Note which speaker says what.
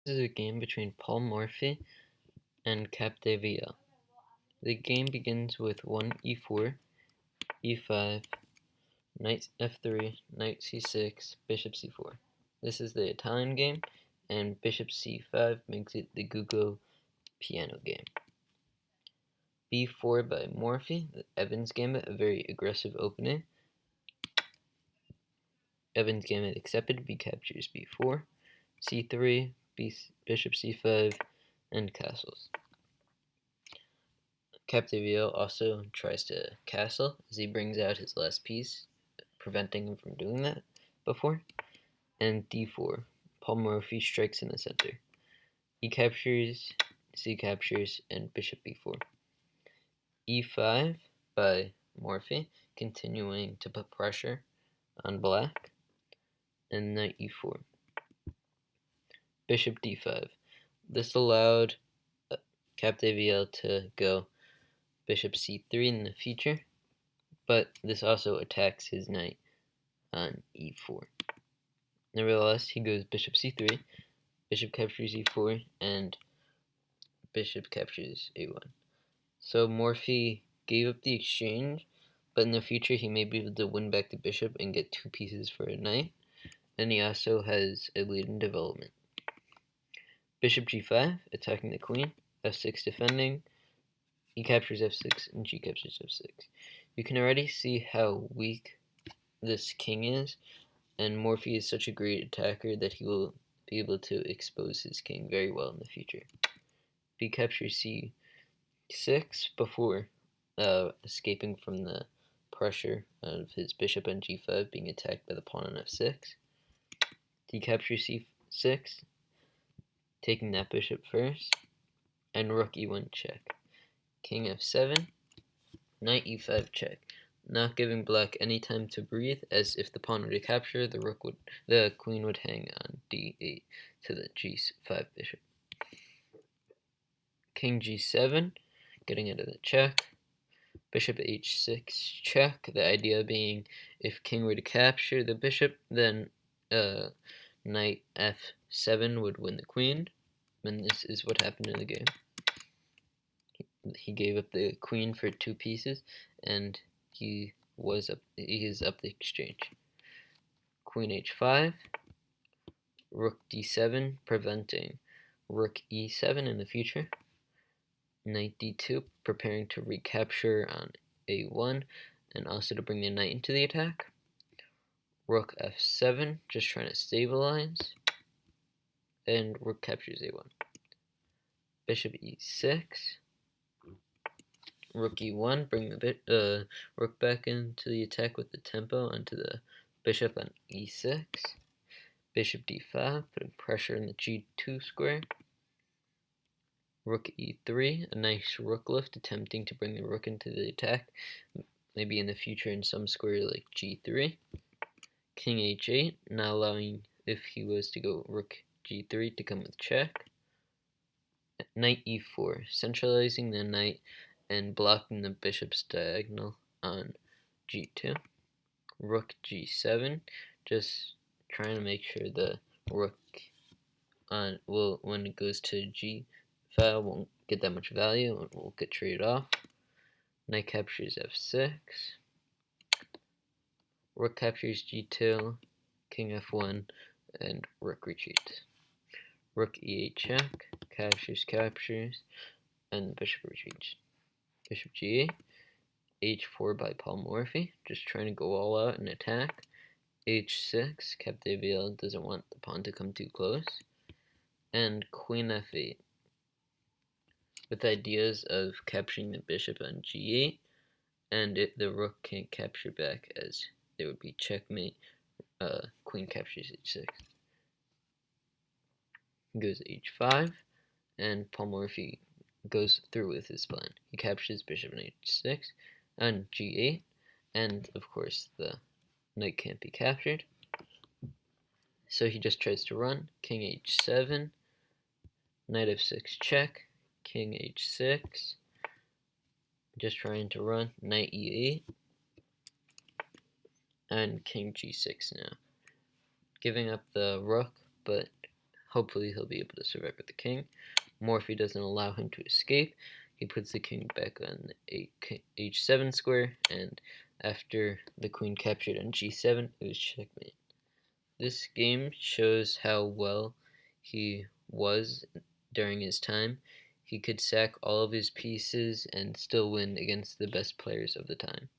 Speaker 1: This is a game between Paul Morphy and Capdevia. The game begins with one e4, e5, knight f3, knight c6, bishop c4. This is the Italian game, and bishop c5 makes it the Google piano game. b4 by Morphy, the Evans gambit, a very aggressive opening. Evans gambit accepted, b captures b4, c3, bishop c5, and castles. Capdevia also tries to castle as he brings out his last piece, preventing him from doing that before. And d4, Paul Morphy strikes in the center. He captures, c captures, and bishop b4. e5 by Morphy, continuing to put pressure on black, and knight e4. Bishop d5. This allowed Capdevia to go bishop c3 in the future, but this also attacks his knight on e4. Nevertheless, he goes bishop c3, bishop captures e4, and bishop captures a1. So Morphy gave up the exchange, but in the future he may be able to win back the bishop and get two pieces for a knight, and he also has a lead in development. Bishop g5, attacking the queen, f6 defending, he captures f6, and g captures f6. You can already see how weak this king is, and Morphy is such a great attacker that he will be able to expose his king very well in the future. B captures c6 before escaping from the pressure of his bishop on g5 being attacked by the pawn on f6. D captures c6, taking that bishop first, and rook e1 check. King f7, knight e5 check, not giving black any time to breathe, as if the pawn were to capture, the queen would hang on d8 to the g5 bishop. King g7, getting out of the check. Bishop h6 check, the idea being if king were to capture the bishop, then knight f7 would win the queen, and this is what happened in the game. He gave up the queen for two pieces, and he is up the exchange. Queen h5, rook d7, preventing rook e7 in the future. Knight d2, preparing to recapture on a1, and also to bring the knight into the attack. Rook f7, just trying to stabilize, and rook captures a1. Bishop e6, rook e1, bring the rook back into the attack with the tempo onto the bishop on e6. Bishop d5, putting pressure on the g2 square. Rook e3, a nice rook lift, attempting to bring the rook into the attack, maybe in the future in some square like g3. King h8, not allowing, if he was to go rook g3, to come with check. Knight e4, centralizing the knight and blocking the bishop's diagonal on g2. Rook g7, just trying to make sure the rook when it goes to g5 won't get that much value and will get traded off. Knight captures f6. Rook captures g2, king f1, and rook retreats. Rook e8 check, captures, and bishop retreats. Bishop g8, h4 by Paul Morphy, just trying to go all out and attack. h6, Capdevia doesn't want the pawn to come too close. And queen f8, with ideas of capturing the bishop on g8, and the rook can't capture back, as there would be checkmate. Queen captures h6. Goes h5, and Paul Morphy goes through with his plan. He captures bishop on h6 on g8, and of course the knight can't be captured. So he just tries to run. King h7, knight f6 check, king h6, just trying to run, knight e8, and king g6 now. Giving up the rook, but Hopefully he'll be able to survive with the king. Morphy doesn't allow him to escape. He puts the king back on h7 square, and after the queen captured on g7, it was checkmate. This game shows how well he was during his time. He could sack all of his pieces and still win against the best players of the time.